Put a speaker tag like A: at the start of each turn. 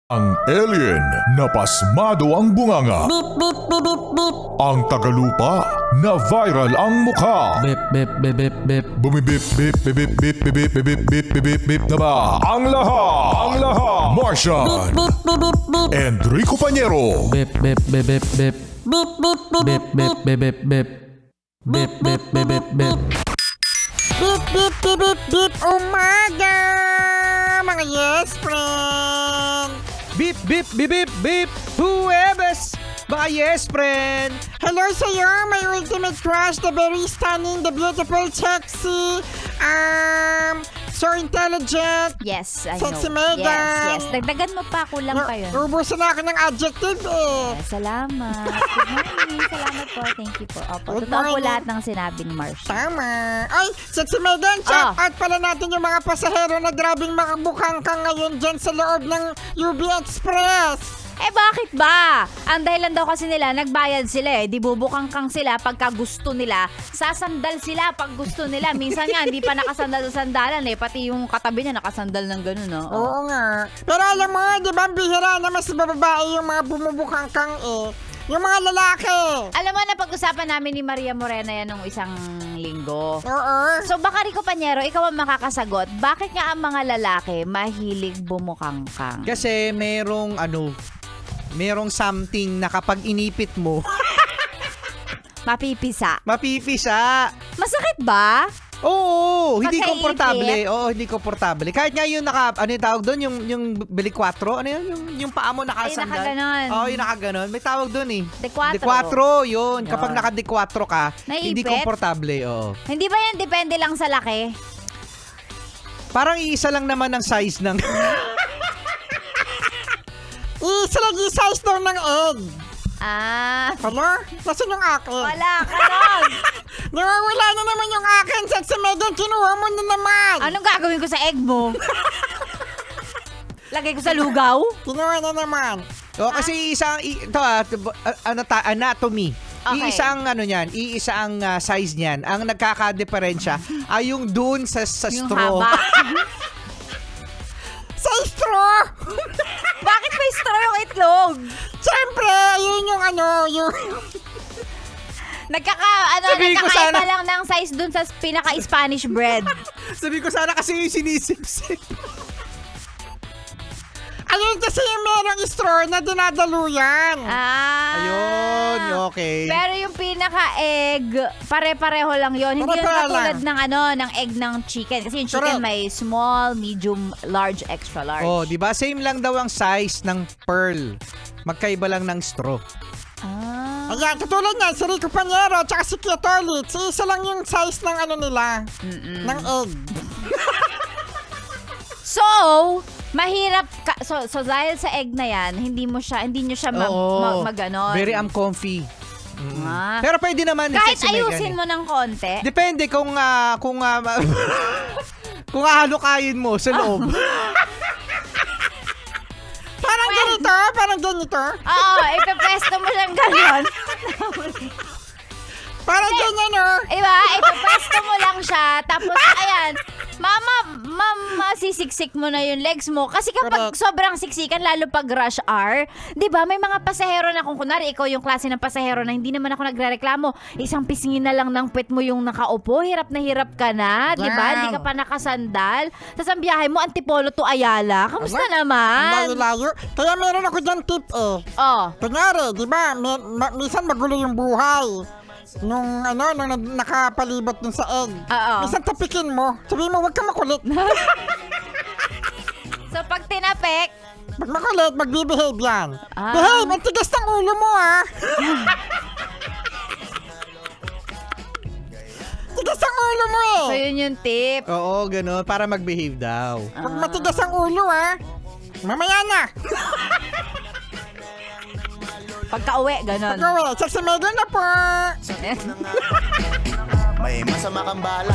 A: Ang alien na pasmado ang bunganga.
B: Beep, beep, beep, beep, beep.
A: Ang tagalupa na viral ang mukha.
C: Bip, bip, bip, bip, bip.
A: Bumibip, bip, bip, bip, bip, bip, bip, bip, bip, bip, bip na ba? Ang lahat. Martian.
B: Beep, beep, beep, beep.
A: Enrico Pañero.
C: Bip, bip, bip, bip, bip.
B: Beep, beep, beep,
C: Bip, bip, bip, bip, bip. Bip, bip, bip, bip, bip.
B: beep, beep, beep, beep, beep. Umaga, mga yes friend.
D: Beep, beep, beep, beep, beep. Whoever's mga yes, friend.
B: Hello sa'yo, my ultimate crush, the very stunning, the beautiful, sexy, so intelligent.
E: Yes, I
B: Sexy
E: know.
B: Megan.
E: Yes. Dagdagan mo pa, kulang pa yun.
B: Ubusin na ako ng adjective eh.
E: Salamat. Good morning. Salamat po. Thank you po. Opo,
B: Good
E: totoo po
B: morning.
E: lahat ng sinabi ni Marcia.
B: Tama. Ay, Sexy Megan, shout out pala natin yung mga pasahero na grabing makabukhang ka ngayon dyan sa loob ng UB Express.
E: Eh bakit ba? Ang dahilan daw kasi nila, nagbayad sila eh. Di bubukang-kang sila pagka gusto nila. Sasandal sila pag gusto nila. Minsan nga, hindi pa nakasandal sa sandalan eh. Pati yung katabi niya nakasandal ng gano'n, no?
B: Oo nga. Pero alam mo, di ba, bihira na mas bababae yung mga bumubukhang kang eh. Yung mga lalaki.
E: Alam mo, napag-usapan namin ni Maria Morena yan nung isang linggo.
B: Oo.
E: So baka Rico Pañero, ikaw ang makakasagot. Bakit nga ang mga lalaki mahilig bumukang-kang?
D: Kasi merong something na kapag inipit mo,
E: Mapipisa.
D: mapipisa.
E: Masakit ba?
D: Oo, hindi
E: Pagkaipit?
D: komportable. Oo, hindi komportable. Kahit nga yung ano yung tawag doon, yung bili 4, ano yun? Yung paa mo nakasandal.
E: nakaganon.
D: Oo, yung nakaganon. May tawag doon eh.
E: De quatro.
D: De 4, yun. Kapag
E: Yun.
D: naka-de 4 ka, hindi
E: Naipit?
D: komportable. Oo.
E: Hindi ba yan depende lang sa laki?
D: Parang iisa lang naman ang size ng...
B: Isalagi size daw ng egg.
E: Ah,
B: Hala? Nasaan yung akin?
E: wala ka nun.
B: Nawawala na naman yung akin. Sexy Megan, kinuha mo na naman.
E: Anong gagawin ko sa egg mo? Lagay ko sa lugaw?
B: Kinuha na naman.
D: Oo, kasi anatomy.
E: Okay.
D: Iisa ang iisa ang size niyan. Ang nagkakadeferensya ay yung dun sa
E: Yung
D: straw.
E: haba.
B: Sa straw.
E: Bakit may straw yung itlog?
B: Siyempre, yun yung yung...
D: Sabihin ko
E: Nagkakaiba
D: sana-
E: lang ng size dun sa pinaka-Spanish bread.
D: Sabi ko sana kasi yung sinisip-sip.
B: Ayun kasi yung merong straw na dinadaluyan.
D: Ayun, okay.
E: Pero yung pinaka-egg, pare-pareho lang yon. Hindi yun
B: Pare-pareho
E: katulad
B: lang.
E: ng egg ng chicken. Kasi yung chicken
B: Correct.
E: may small, medium, large, extra large.
D: Oh, di ba? Same lang daw ang size ng pearl. Magkaiba lang ng straw.
E: Ah.
B: Ayan, katulad niya, si Rico Pañero at si Kiatolit. Isa lang yung size ng nila, ng egg.
E: So, mahirap so dahil sa egg na yan, hindi nyo siya
D: Oo.
E: maganon.
D: Very comfy.
E: Ah.
D: Pero pwede naman.
E: Kahit
D: sexy Megan
E: ayusin
D: eh.
E: mo ng konti.
D: Depende kung kung halukayin mo sa loob.
B: Parang ganito.
E: Oo, ipepesto mo siyang ganon.
B: Parang ganyan, oh.
E: Diba? Ipepesto mo lang siya. Tapos, ayan, masisiksik mo na yung legs mo. Kasi kapag
B: Correct.
E: sobrang siksikan, lalo pag rush hour, di ba, may mga pasahero na kung kunwari, ikaw yung klase ng pasahero na hindi naman ako nagrereklamo, isang pisngin na lang ng pet mo yung nakaupo, hirap na hirap ka na, di ba?
B: Yan.
E: Hindi ka pa nakasandal. Tapos ang biyahe mo, Antipolo to Ayala. Kamusta
B: Ang
E: naman?
B: layo-layo. Kaya meron ako dyan tip eh.
E: Oh,
B: Kunyari, di ba, minsan magulo yung buhay. Nung nakapalibot dun sa egg.
E: Oo.
B: Minsan tapikin mo. Sabihin mo, huwag ka makulit.
E: so pag tinapik,
B: Pag makulit, magbibehave yan.
E: Ah.
B: Behave, ang tigas ng ulo mo, ah. Tigas ang ulo mo,
E: so
B: eh.
E: yun yung tip.
D: Oo, gano'n. Para mag-behave daw.
B: Pag matigas ang ulo, ah. Mamaya na.
E: Pagka-uwi, ganon.
B: Pag-uwi, Sexy Megan na po.
F: May masama kang bala